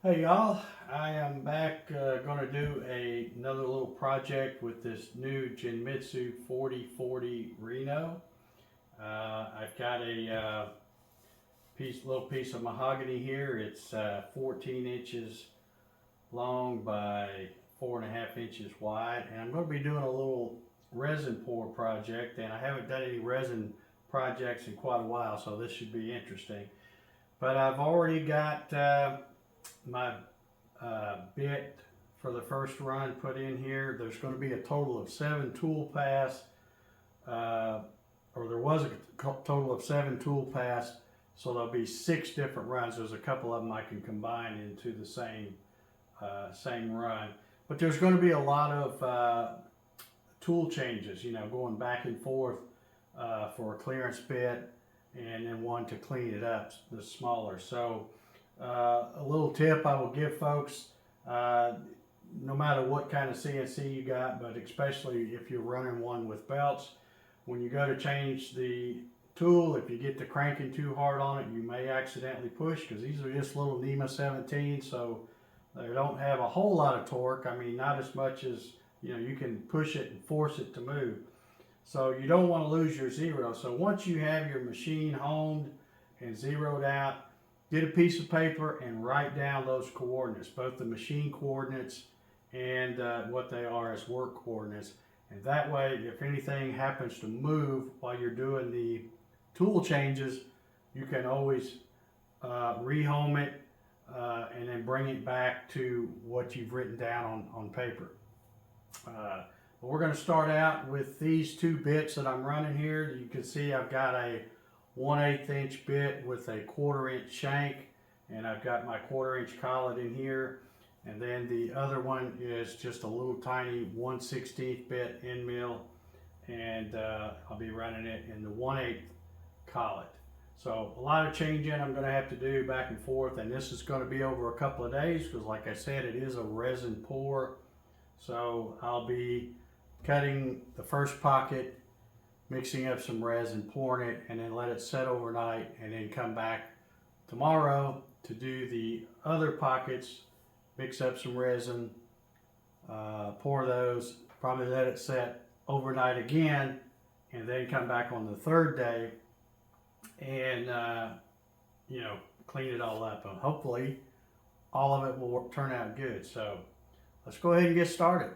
Hey y'all, I am back going to do another little project with this new Genmitsu 4040 Reno. I've got a little piece of mahogany here. It's 14 inches long by 4.5 inches wide, and I'm going to be doing a little resin pour project, and I haven't done any resin projects in quite a while, so this should be interesting. But I've already got my bit for the first run put in here. There's going to be a total of 7 tool pass, or there was a total of 7 tool pass, so there'll be 6 different runs. There's a couple of them I can combine into the same run, but there's going to be a lot of tool changes, going back and forth for a clearance bit, and then one to clean it up, the smaller. So a little tip I will give folks, no matter what kind of CNC you got, but especially if you're running one with belts, when you go to change the tool, if you get to cranking too hard on it, you may accidentally push, because these are just little NEMA 17, so they don't have a whole lot of torque. I mean, not as much as, you can push it and force it to move. So you don't want to lose your zero. So once you have your machine honed and zeroed out, get a piece of paper and write down those coordinates, both the machine coordinates and what they are as work coordinates. And that way, if anything happens to move while you're doing the tool changes, you can always rehome it and then bring it back to what you've written down on paper. But we're going to start out with these 2 bits that I'm running here. You can see I've got a 1/8 inch bit with a 1/4 inch shank, and I've got my 1/4 inch collet in here, and then the other one is just a little tiny 1/16 bit end mill, and I'll be running it in the 1/8 collet. So a lot of changing I'm going to have to do back and forth, and this is going to be over a couple of days because, like I said, it is a resin pour. So I'll be cutting the first pocket, mixing up some resin, pouring it, and then let it set overnight, and then come back tomorrow to do the other pockets, mix up some resin, pour those, probably let it set overnight again, and then come back on the 3rd day and clean it all up. And hopefully all of it will turn out good. So let's go ahead and get started.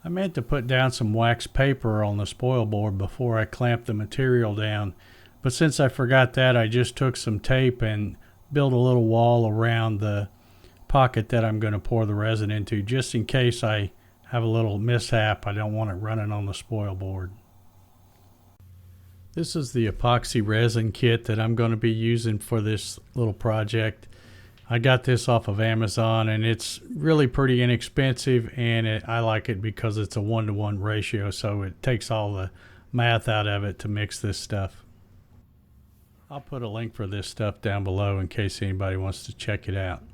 I meant to put down some wax paper on the spoil board before I clamped the material down, but since I forgot that, I just took some tape and built a little wall around the pocket that I'm going to pour the resin into, just in case I have a little mishap. I don't want it running on the spoil board. This is the epoxy resin kit that I'm going to be using for this little project. I got this off of Amazon, and it's really pretty inexpensive, and I like it because it's a 1-to-1 ratio, so it takes all the math out of it to mix this stuff. I'll put a link for this stuff down below in case anybody wants to check it out.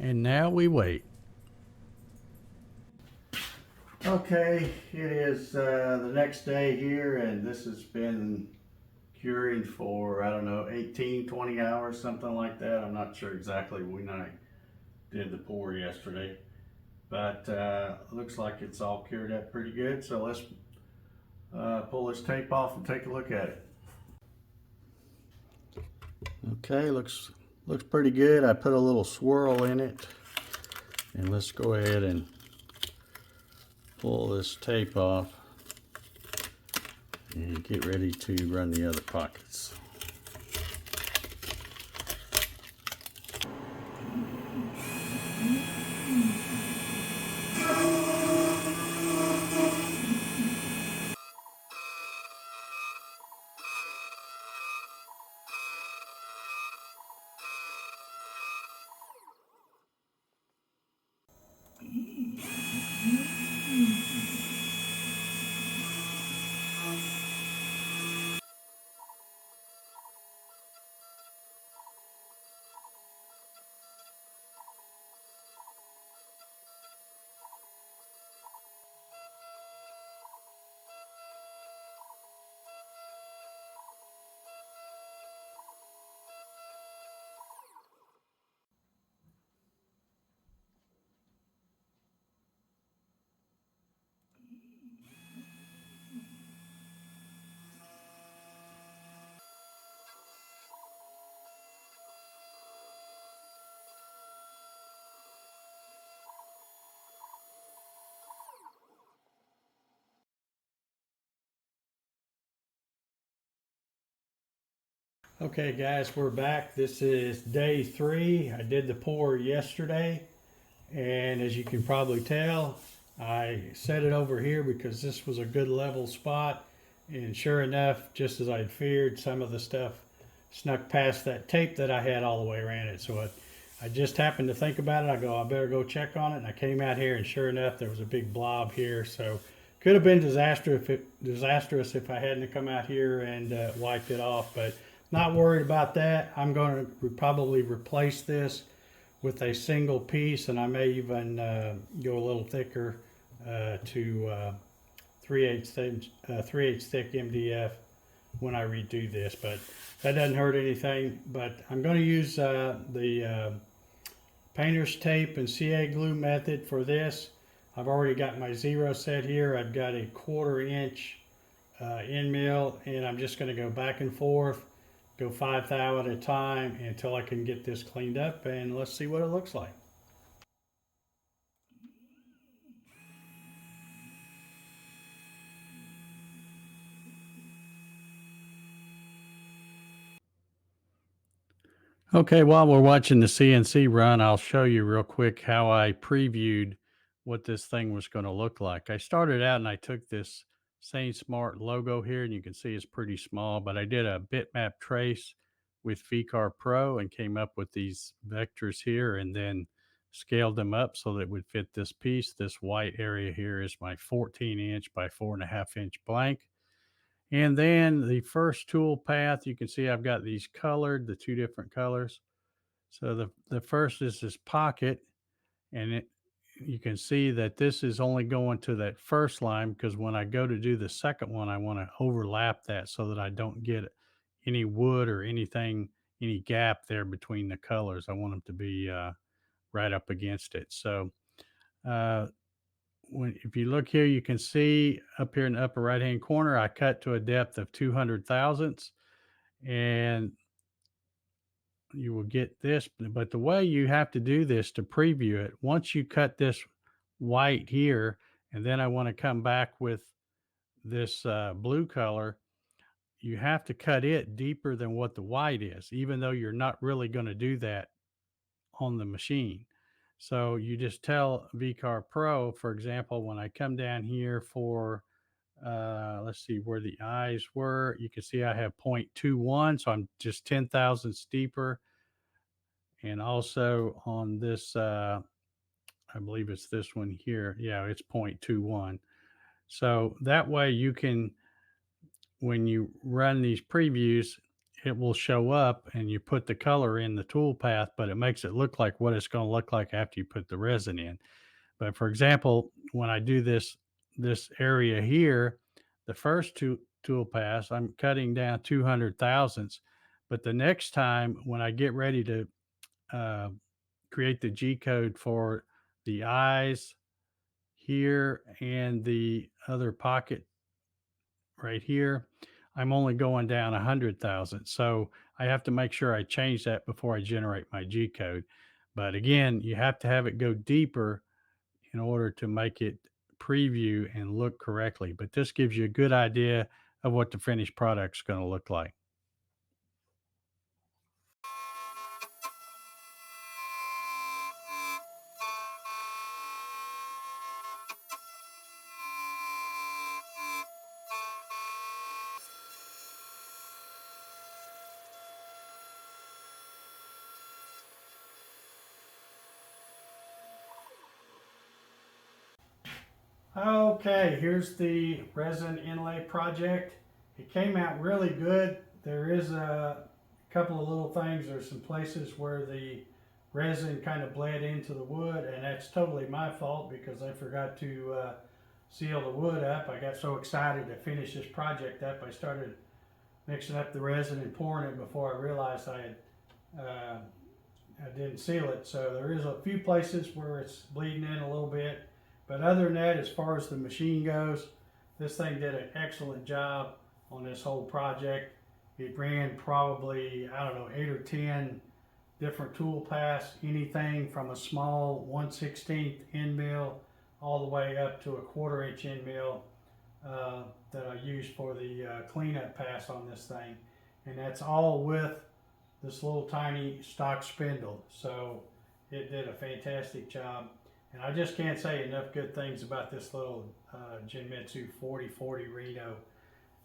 And now we wait. Okay, it is the next day here, and this has been curing for, I don't know, 18, 20 hours, something like that. I'm not sure exactly when I did the pour yesterday, but looks like it's all cured up pretty good. So let's pull this tape off and take a look at it. Okay, looks pretty good. I put a little swirl in it, and let's go ahead and pull this tape off and get ready to run the other pockets. Okay guys, we're back. This is day 3. I did the pour yesterday, and as you can probably tell, I set it over here because this was a good level spot, and sure enough, just as I'd feared, some of the stuff snuck past that tape that I had all the way around it. So I just happened to think about it. I go, I better go check on it, and I came out here, and sure enough, there was a big blob here. So could have been disastrous if I hadn't come out here and wiped it off, but not worried about that. I'm going to probably replace this with a single piece, and I may even go a little thicker to 3/8 thick MDF when I redo this, but that doesn't hurt anything. But I'm going to use the painter's tape and CA glue method for this. I've already got my zero set here. I've got a 1/4 inch end mill, and I'm just going to go back and forth, go 5 thou at a time until I can get this cleaned up, and let's see what it looks like. Okay, while we're watching the CNC run, I'll show you real quick how I previewed what this thing was going to look like. I started out and I took this Sainsmart logo here, and you can see it's pretty small, but I did a bitmap trace with VCarve Pro and came up with these vectors here, and then scaled them up so that it would fit this piece. This white area here is my 14-inch by 4.5-inch blank. And then the first tool path, you can see I've got these colored, the 2 different colors. So the first is this pocket, and you can see that this is only going to that first line, because when I go to do the second one, I want to overlap that so that I don't get any wood or anything, any gap there between the colors. I want them to be right up against it. So uh, if you look here, you can see up here in the upper right hand corner, I cut to a depth of 200 thousandths, and you will get this. But the way you have to do this to preview it, once you cut this white here, and then I want to come back with this blue color, you have to cut it deeper than what the white is, even though you're not really going to do that on the machine. So you just tell VCarve Pro, for example, when I come down here for let's see where the eyes were, you can see I have 0.21, so I'm just 10 thousandths deeper. And also on this I believe it's this one here, yeah, it's 0.21. So that way you can, when you run these previews, it will show up and you put the color in the tool path, but it makes it look like what it's going to look like after you put the resin in. But for example, when I do this area here, the first two tool pass, I'm cutting down 200 thousandths. But the next time when I get ready to uh, create the G code for the eyes here and the other pocket right here, I'm only going down 100,000. So I have to make sure I change that before I generate my G code. But again, you have to have it go deeper in order to make it preview and look correctly. But this gives you a good idea of what the finished product's going to look like. Okay, here's the resin inlay project. It came out really good. There is a couple of little things. There's some places where the resin kind of bled into the wood, and that's totally my fault because I forgot to seal the wood up. I got so excited to finish this project up, I started mixing up the resin and pouring it before I realized uh, I didn't seal it. So there is a few places where it's bleeding in a little bit. But other than that, as far as the machine goes, this thing did an excellent job on this whole project. It ran probably, I don't know, 8 or 10 different tool paths, anything from a small 1/16 end mill all the way up to a 1/4 inch end mill that I used for the cleanup pass on this thing. And that's all with this little tiny stock spindle. So it did a fantastic job. And I just can't say enough good things about this little Genmitsu 4040 Reno.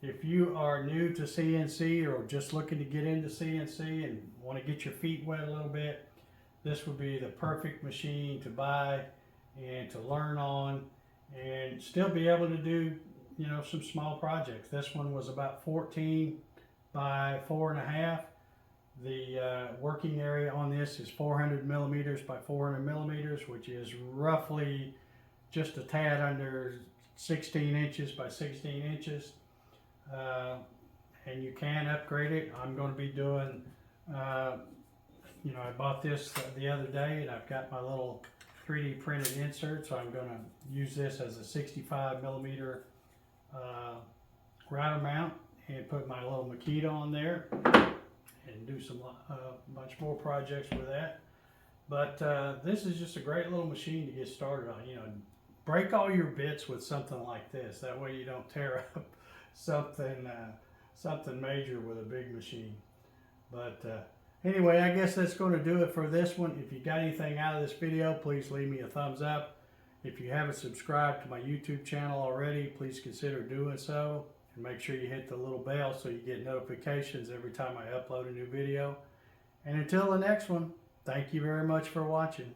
If you are new to CNC or just looking to get into CNC and want to get your feet wet a little bit, this would be the perfect machine to buy and to learn on and still be able to do, you know, some small projects. This one was about 14 by 4.5. The working area on this is 400 millimeters by 400 millimeters, which is roughly just a tad under 16 inches by 16 inches. And you can upgrade it. I'm going to be doing, you know, I bought this the other day and I've got my little 3D printed insert, so I'm going to use this as a 65 millimeter router mount and put my little Makita on there and do some much more projects with that. But this is just a great little machine to get started on. You know, break all your bits with something like this. That way you don't tear up something major with a big machine. But anyway, I guess that's going to do it for this one. If you got anything out of this video, please leave me a thumbs up. If you haven't subscribed to my YouTube channel already, please consider doing so. And make sure you hit the little bell so you get notifications every time I upload a new video. And until the next one, thank you very much for watching.